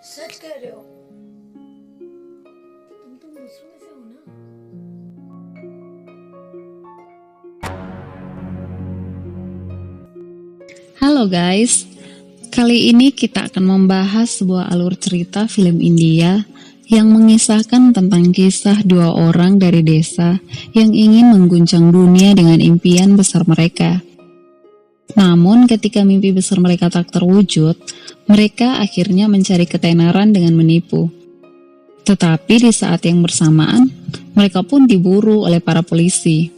सच कह रहे हो तुम तो दूसरों में से हो ना. Halo guys, kali ini kita akan membahas sebuah alur cerita film India yang mengisahkan tentang kisah dua orang dari desa yang ingin mengguncang dunia dengan impian besar mereka. Namun ketika mimpi besar mereka tak terwujud, mereka akhirnya mencari ketenaran dengan menipu. Tetapi di saat yang bersamaan, mereka pun diburu oleh para polisi.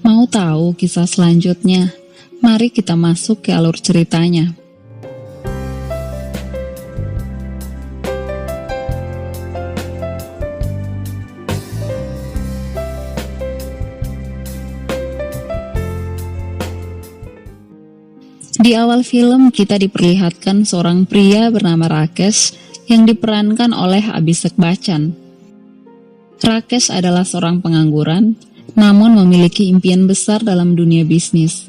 Mau tahu kisah selanjutnya? Mari kita masuk ke alur ceritanya. Di awal film kita diperlihatkan seorang pria bernama Rakesh yang diperankan oleh Abhishek Bachchan. Rakesh adalah seorang pengangguran, namun memiliki impian besar dalam dunia bisnis.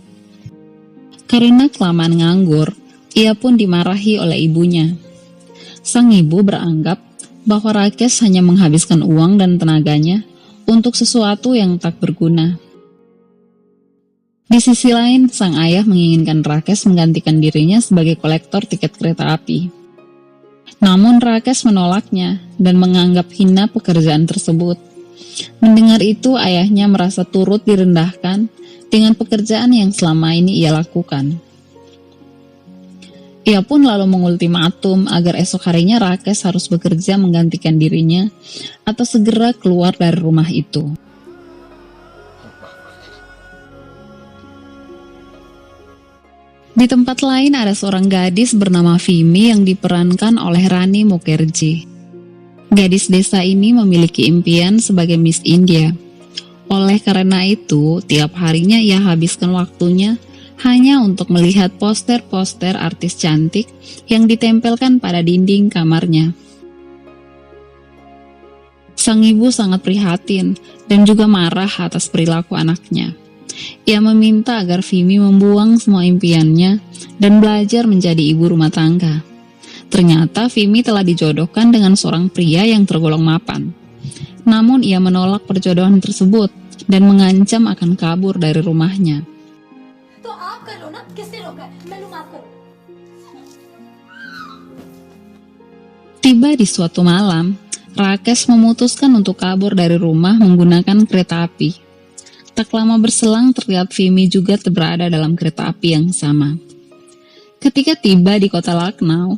Karena kelamaan nganggur, ia pun dimarahi oleh ibunya. Sang ibu beranggap bahwa Rakesh hanya menghabiskan uang dan tenaganya untuk sesuatu yang tak berguna. Di sisi lain, sang ayah menginginkan Rakesh menggantikan dirinya sebagai kolektor tiket kereta api. Namun Rakesh menolaknya dan menganggap hina pekerjaan tersebut. Mendengar itu, ayahnya merasa turut direndahkan dengan pekerjaan yang selama ini ia lakukan. Ia pun lalu mengultimatum agar esok harinya Rakesh harus bekerja menggantikan dirinya atau segera keluar dari rumah itu. Di tempat lain ada seorang gadis bernama Vimy yang diperankan oleh Rani Mukherjee. Gadis desa ini memiliki impian sebagai Miss India. Oleh karena itu, tiap harinya ia habiskan waktunya hanya untuk melihat poster-poster artis cantik yang ditempelkan pada dinding kamarnya. Sang ibu sangat prihatin dan juga marah atas perilaku anaknya. Ia meminta agar Vimy membuang semua impiannya dan belajar menjadi ibu rumah tangga. Ternyata Vimy telah dijodohkan dengan seorang pria yang tergolong mapan. Namun ia menolak perjodohan tersebut dan mengancam akan kabur dari rumahnya. तो आप कर लो ना, किसने रोका है? मैनू माफ करो. Tiba di suatu malam, Rakesh memutuskan untuk kabur dari rumah menggunakan kereta api. Tak lama berselang terlihat Vimy juga berada dalam kereta api yang sama. Ketika tiba di kota Lucknow,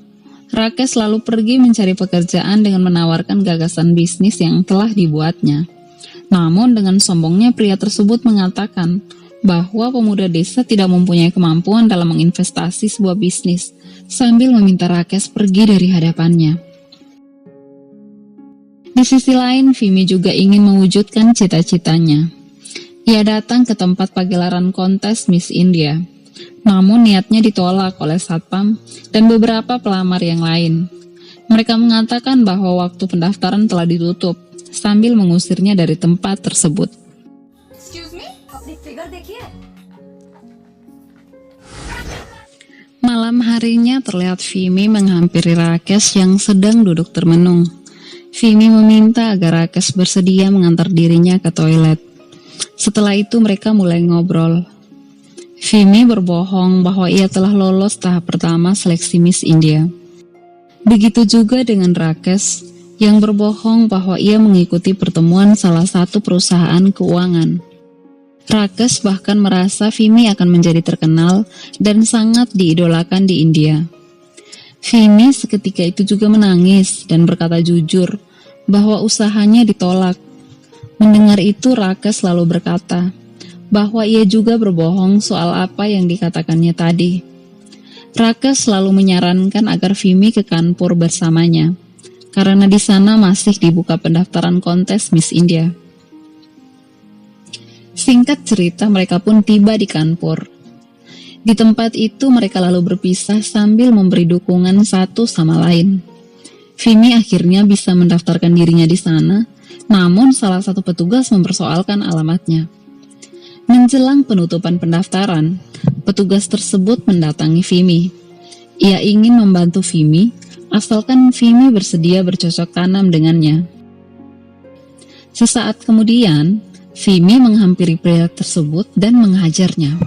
Rakesh lalu pergi mencari pekerjaan dengan menawarkan gagasan bisnis yang telah dibuatnya. Namun dengan sombongnya pria tersebut mengatakan bahwa pemuda desa tidak mempunyai kemampuan dalam menginvestasi sebuah bisnis, sambil meminta Rakesh pergi dari hadapannya. Di sisi lain, Vimy juga ingin mewujudkan cita-citanya. Ia datang ke tempat pagelaran kontes Miss India. Namun niatnya ditolak oleh satpam dan beberapa pelamar yang lain. Mereka mengatakan bahwa waktu pendaftaran telah ditutup, sambil mengusirnya dari tempat tersebut. Excuse me, अपनी फिगर देखिए. Malam harinya terlihat Vimy menghampiri Rakesh yang sedang duduk termenung. Vimy meminta agar Rakesh bersedia mengantar dirinya ke toilet. Setelah itu mereka mulai ngobrol. Vimy berbohong bahwa ia telah lolos tahap pertama seleksi Miss India. Begitu juga dengan Rakesh yang berbohong bahwa ia mengikuti pertemuan salah satu perusahaan keuangan. Rakesh bahkan merasa Vimy akan menjadi terkenal dan sangat diidolakan di India. Vimy seketika itu juga menangis dan berkata jujur bahwa usahanya ditolak. Mendengar itu Rakesh lalu berkata bahwa ia juga berbohong soal apa yang dikatakannya tadi. Rakesh lalu menyarankan agar Vimy ke Kanpur bersamanya, karena di sana masih dibuka pendaftaran kontes Miss India. Singkat cerita, mereka pun tiba di Kanpur. Di tempat itu mereka lalu berpisah sambil memberi dukungan satu sama lain. Vimy akhirnya bisa mendaftarkan dirinya di sana, namun salah satu petugas mempersoalkan alamatnya. Menjelang penutupan pendaftaran, petugas tersebut mendatangi Vimy. Ia ingin membantu Vimy asalkan Vimy bersedia bercocok tanam dengannya. Sesaat kemudian, Vimy menghampiri pria tersebut dan menghajarnya.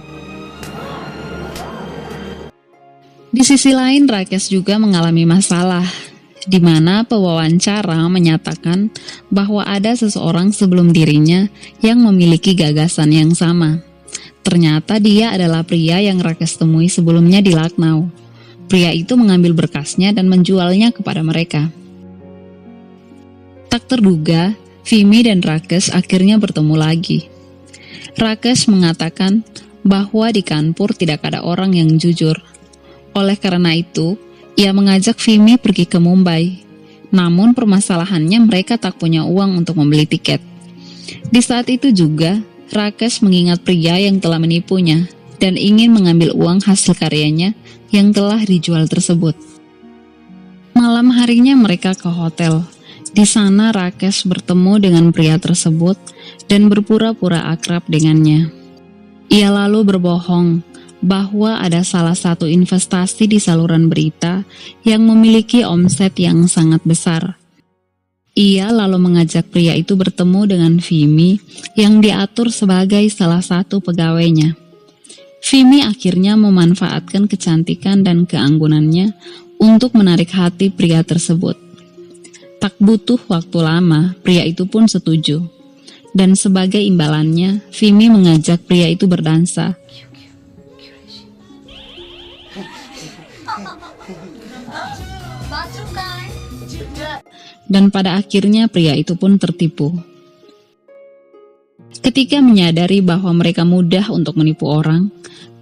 Di sisi lain, Rakesh juga mengalami masalah, di mana pewawancara menyatakan bahwa ada seseorang sebelum dirinya yang memiliki gagasan yang sama. Ternyata dia adalah pria yang Rakesh temui sebelumnya di Lucknow. Pria itu mengambil berkasnya dan menjualnya kepada mereka. Tak terduga, Vimy dan Rakesh akhirnya bertemu lagi. Rakesh mengatakan bahwa di Kanpur tidak ada orang yang jujur. Oleh karena itu, ia mengajak Vimy pergi ke Mumbai. Namun permasalahannya mereka tak punya uang untuk membeli tiket. Di saat itu juga, Rakesh mengingat pria yang telah menipunya dan ingin mengambil uang hasil karyanya yang telah dijual tersebut. Malam harinya mereka ke hotel. Di sana Rakesh bertemu dengan pria tersebut dan berpura-pura akrab dengannya. Ia lalu berbohong bahwa ada salah satu investasi di saluran berita yang memiliki omset yang sangat besar. Ia lalu mengajak pria itu bertemu dengan Vimy yang diatur sebagai salah satu pegawainya. Vimy akhirnya memanfaatkan kecantikan dan keanggunannya untuk menarik hati pria tersebut. Tak butuh waktu lama, pria itu pun setuju. Dan sebagai imbalannya, Vimy mengajak pria itu berdansa. Dan pada akhirnya pria itu pun tertipu. Ketika menyadari bahwa mereka mudah untuk menipu orang,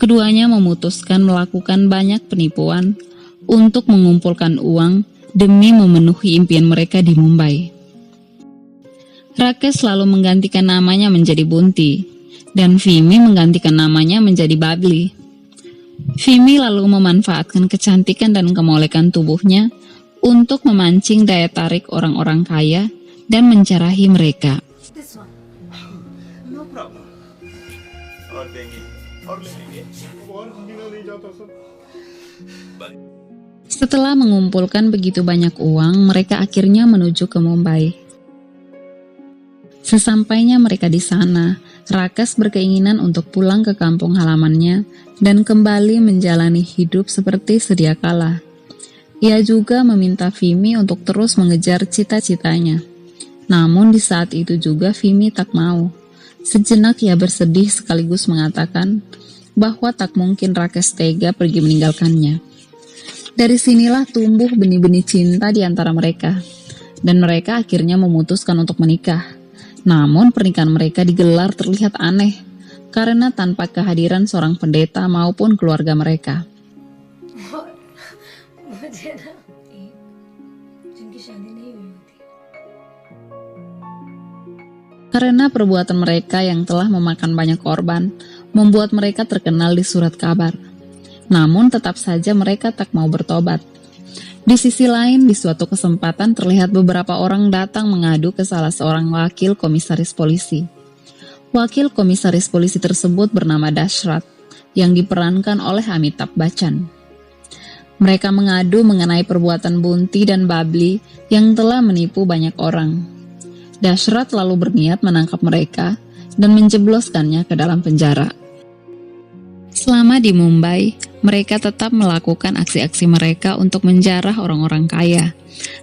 keduanya memutuskan melakukan banyak penipuan untuk mengumpulkan uang demi memenuhi impian mereka di Mumbai. Rakesh selalu menggantikan namanya menjadi Bunti, dan Vimy menggantikan namanya menjadi Babli. Vimy lalu memanfaatkan kecantikan dan kemolekan tubuhnya untuk memancing daya tarik orang-orang kaya dan mencerahi mereka. This one. No problem. और देंगे और लेंगे और बिना ले जाता sir. Setelah mengumpulkan begitu banyak uang, mereka akhirnya menuju ke Mumbai. Sesampainya mereka di sana, Rakesh berkeinginan untuk pulang ke kampung halamannya dan kembali menjalani hidup seperti sedia kala. Ia juga meminta Vimy untuk terus mengejar cita-citanya. Namun di saat itu juga Vimy tak mau. Sejenak ia bersedih sekaligus mengatakan bahwa tak mungkin Rakesh tega pergi meninggalkannya. Dari sinilah tumbuh benih-benih cinta di antara mereka, dan mereka akhirnya memutuskan untuk menikah. Namun pernikahan mereka digelar terlihat aneh, karena tanpa kehadiran seorang pendeta maupun keluarga mereka. मुझे ना जिनकी शादी नहीं हुई होती. Karena perbuatan mereka yang telah memakan banyak korban, membuat mereka terkenal di surat kabar. Namun tetap saja mereka tak mau bertobat. Di sisi lain, di suatu kesempatan terlihat beberapa orang datang mengadu ke salah seorang wakil komisaris polisi. Wakil komisaris polisi tersebut bernama Dashrath, yang diperankan oleh Amitabh Bachchan. Mereka mengadu mengenai perbuatan Bunti dan Babli yang telah menipu banyak orang. Dashrath lalu berniat menangkap mereka dan menjebloskannya ke dalam penjara. Selama di Mumbai, mereka tetap melakukan aksi-aksi mereka untuk menjarah orang-orang kaya.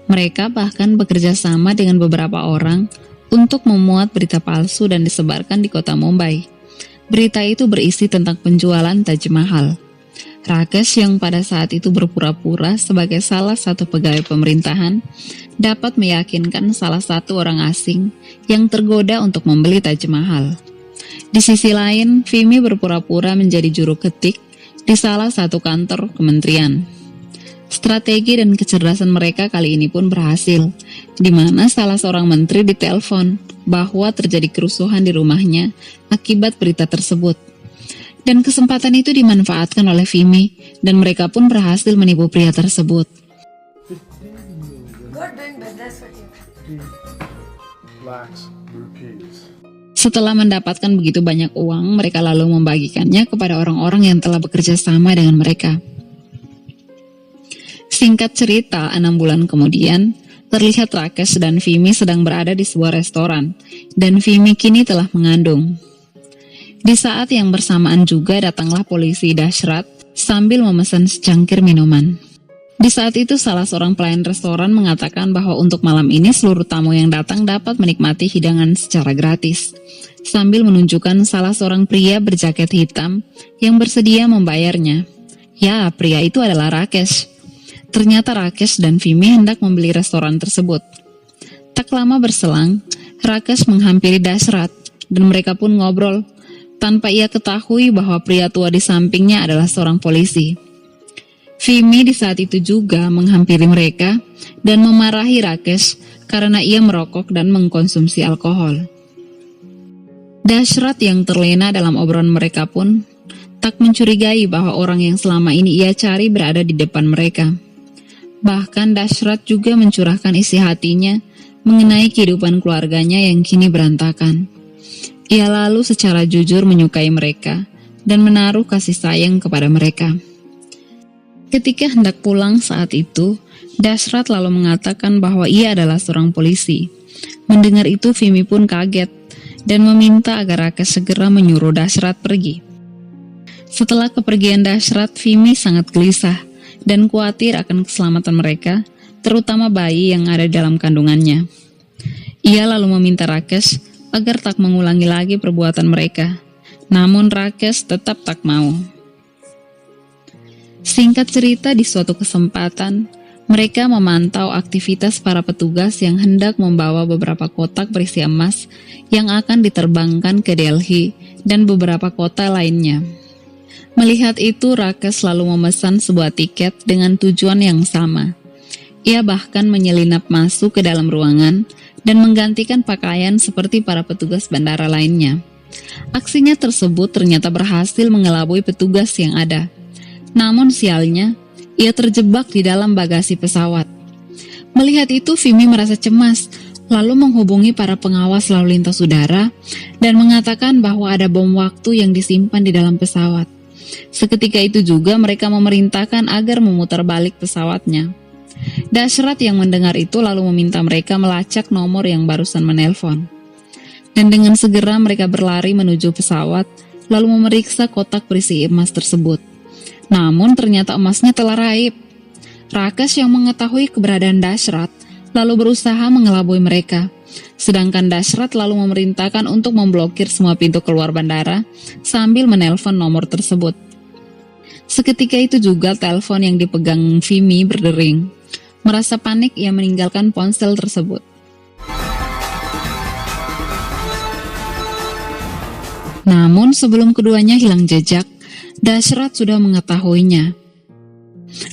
Mereka bahkan bekerja sama dengan beberapa orang untuk memuat berita palsu dan disebarkan di kota Mumbai. Berita itu berisi tentang penjualan Taj Mahal. Rakesh yang pada saat itu berpura-pura sebagai salah satu pegawai pemerintahan dapat meyakinkan salah satu orang asing yang tergoda untuk membeli Taj Mahal. Di sisi lain, Vimy berpura-pura menjadi juru ketik di salah satu kantor kementerian. Strategi dan kecerdasan mereka kali ini pun berhasil, di mana salah seorang menteri ditelepon bahwa terjadi kerusuhan di rumahnya akibat berita tersebut. Dan kesempatan itu dimanfaatkan oleh Vimy, dan mereka pun berhasil menipu pria tersebut. Good doing business with you. Lakhs rupees. Setelah mendapatkan begitu banyak uang, mereka lalu membagikannya kepada orang-orang yang telah bekerja sama dengan mereka. Singkat cerita, 6 bulan kemudian, terlihat Rakesh dan Vimy sedang berada di sebuah restoran, dan Vimy kini telah mengandung. Di saat yang bersamaan juga datanglah polisi Dashrath sambil memesan secangkir minuman. Di saat itu salah seorang pelayan restoran mengatakan bahwa untuk malam ini seluruh tamu yang datang dapat menikmati hidangan secara gratis, sambil menunjukkan salah seorang pria berjaket hitam yang bersedia membayarnya. Ya, pria itu adalah Rakesh. Ternyata Rakesh dan Vimy hendak membeli restoran tersebut. Tak lama berselang, Rakesh menghampiri Dashrath dan mereka pun ngobrol, tanpa ia ketahui bahwa pria tua di sampingnya adalah seorang polisi. Vimy di saat itu juga menghampiri mereka dan memarahi Rakesh karena ia merokok dan mengkonsumsi alkohol. Dashrath yang terlena dalam obrolan mereka pun tak mencurigai bahwa orang yang selama ini ia cari berada di depan mereka. Bahkan Dashrath juga mencurahkan isi hatinya mengenai kehidupan keluarganya yang kini berantakan. Ia lalu secara jujur menyukai mereka dan menaruh kasih sayang kepada mereka. Ketika hendak pulang saat itu, Dashrath lalu mengatakan bahwa ia adalah seorang polisi. Mendengar itu, Vimy pun kaget dan meminta agar Rakesh segera menyuruh Dashrath pergi. Setelah kepergian Dashrath, Vimy sangat gelisah dan khawatir akan keselamatan mereka, terutama bayi yang ada dalam kandungannya. Ia lalu meminta Rakesh agar tak mengulangi lagi perbuatan mereka. Namun Rakesh tetap tak mau. Singkat cerita, di suatu kesempatan, mereka memantau aktivitas para petugas yang hendak membawa beberapa kotak berisi emas yang akan diterbangkan ke Delhi dan beberapa kota lainnya. Melihat itu, Rakesh lalu memesan sebuah tiket dengan tujuan yang sama. Ia bahkan menyelinap masuk ke dalam ruangan dan menggantikan pakaian seperti para petugas bandara lainnya. Aksinya tersebut ternyata berhasil mengelabui petugas yang ada. Namun sialnya, ia terjebak di dalam bagasi pesawat. Melihat itu, Vimy merasa cemas, lalu menghubungi para pengawas lalu lintas udara dan mengatakan bahwa ada bom waktu yang disimpan di dalam pesawat. Seketika itu juga mereka memerintahkan agar memutar balik pesawatnya. Dashrath yang mendengar itu lalu meminta mereka melacak nomor yang barusan menelpon. Dan dengan segera mereka berlari menuju pesawat, lalu memeriksa kotak berisi emas tersebut. Namun ternyata emasnya telah raib. Rakesh yang mengetahui keberadaan Dashrath lalu berusaha mengelabui mereka. Sedangkan Dashrath lalu memerintahkan untuk memblokir semua pintu keluar bandara sambil menelpon nomor tersebut. Seketika itu juga telepon yang dipegang Vimy berdering. Merasa panik, ia meninggalkan ponsel tersebut. Namun sebelum keduanya hilang jejak, Dashrath sudah mengetahuinya.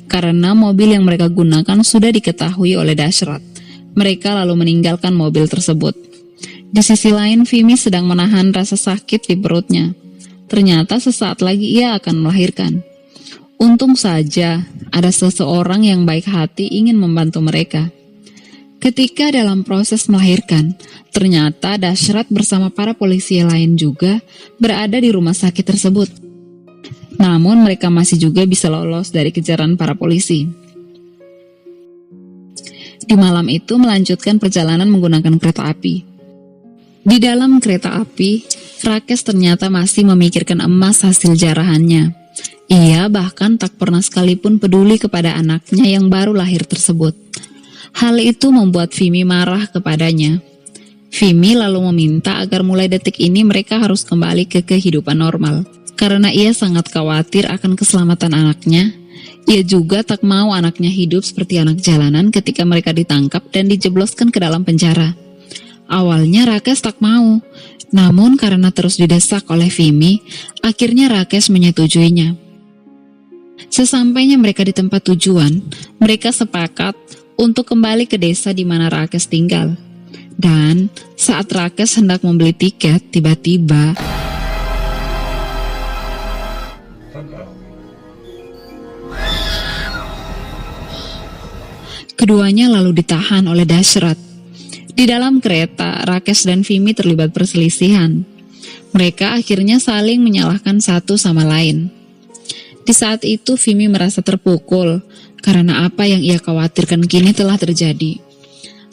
Karena mobil yang mereka gunakan sudah diketahui oleh Dashrath. Mereka lalu meninggalkan mobil tersebut. Di sisi lain, Vimy sedang menahan rasa sakit di perutnya. Ternyata sesaat lagi ia akan melahirkan. Untung saja ada seseorang yang baik hati ingin membantu mereka. Ketika dalam proses melahirkan, ternyata Dashrath bersama para polisi lain juga berada di rumah sakit tersebut. Namun mereka masih juga bisa lolos dari kejaran para polisi. Di malam itu melanjutkan perjalanan menggunakan kereta api. Di dalam kereta api, Rakesh ternyata masih memikirkan emas hasil jarahannya. Ia bahkan tak pernah sekalipun peduli kepada anaknya yang baru lahir tersebut. Hal itu membuat Vimy marah kepadanya. Vimy lalu meminta agar mulai detik ini mereka harus kembali ke kehidupan normal. Karena ia sangat khawatir akan keselamatan anaknya, ia juga tak mau anaknya hidup seperti anak jalanan ketika mereka ditangkap dan dijebloskan ke dalam penjara. Awalnya Rakesh tak mau, namun karena terus didesak oleh Vimy, akhirnya Rakesh menyetujuinya. Sesampainya mereka di tempat tujuan, mereka sepakat untuk kembali ke desa di mana Rakesh tinggal. Dan saat Rakesh hendak membeli tiket, tiba-tiba keduanya lalu ditahan oleh Dashrath. Di dalam kereta, Rakesh dan Vimy terlibat perselisihan. Mereka akhirnya saling menyalahkan satu sama lain. Di saat itu Vimy merasa terpukul karena apa yang ia khawatirkan kini telah terjadi.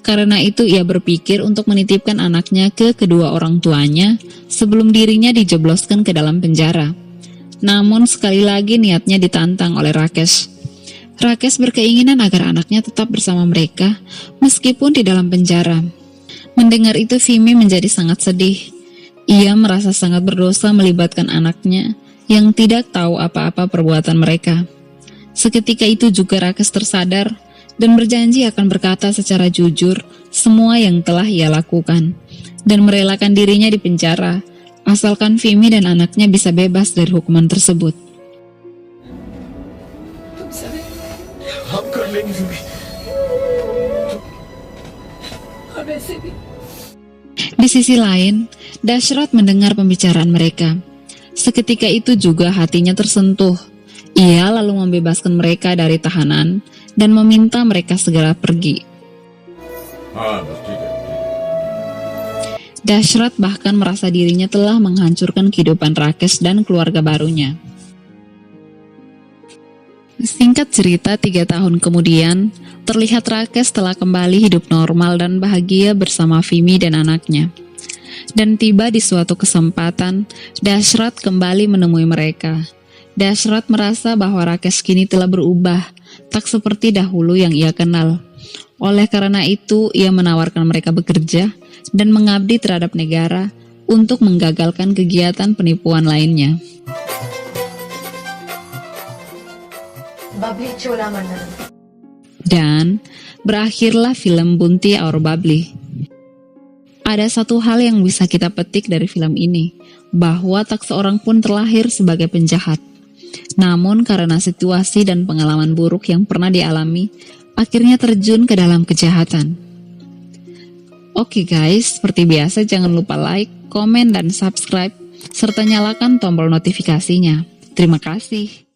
Karena itu ia berpikir untuk menitipkan anaknya ke kedua orang tuanya sebelum dirinya dijebloskan ke dalam penjara. Namun sekali lagi niatnya ditantang oleh Rakesh. Rakesh berkeinginan agar anaknya tetap bersama mereka meskipun di dalam penjara. Mendengar itu Vimy menjadi sangat sedih. Ia merasa sangat berdosa melibatkan anaknya yang tidak tahu apa-apa perbuatan mereka. Seketika itu juga Rakesh tersadar dan berjanji akan berkata secara jujur semua yang telah ia lakukan dan merelakan dirinya di penjara asalkan Vimy dan anaknya bisa bebas dari hukuman tersebut. हम कर लेंगे फिर भी। Di sisi lain, Dashrath mendengar pembicaraan mereka. Seketika itu juga hatinya tersentuh. Ia lalu membebaskan mereka dari tahanan dan meminta mereka segera pergi. Dashrath bahkan merasa dirinya telah menghancurkan kehidupan Rakesh dan keluarga barunya. Singkat cerita, 3 tahun kemudian, terlihat Rakesh telah kembali hidup normal dan bahagia bersama Vimy dan anaknya. Dan tiba di suatu kesempatan, Dashrath kembali menemui mereka. Dashrath merasa bahwa Rakesh kini telah berubah, tak seperti dahulu yang ia kenal. Oleh karena itu, ia menawarkan mereka bekerja dan mengabdi terhadap negara untuk menggagalkan kegiatan penipuan lainnya. Babli Cholamandalam. Dan berakhirlah film Bunty Our Bubbly. Ada satu hal yang bisa kita petik dari film ini, bahwa tak seorang pun terlahir sebagai penjahat. Namun karena situasi dan pengalaman buruk yang pernah dialami, akhirnya terjun ke dalam kejahatan. Oke guys, seperti biasa jangan lupa like, komen, dan subscribe, serta nyalakan tombol notifikasinya. Terima kasih.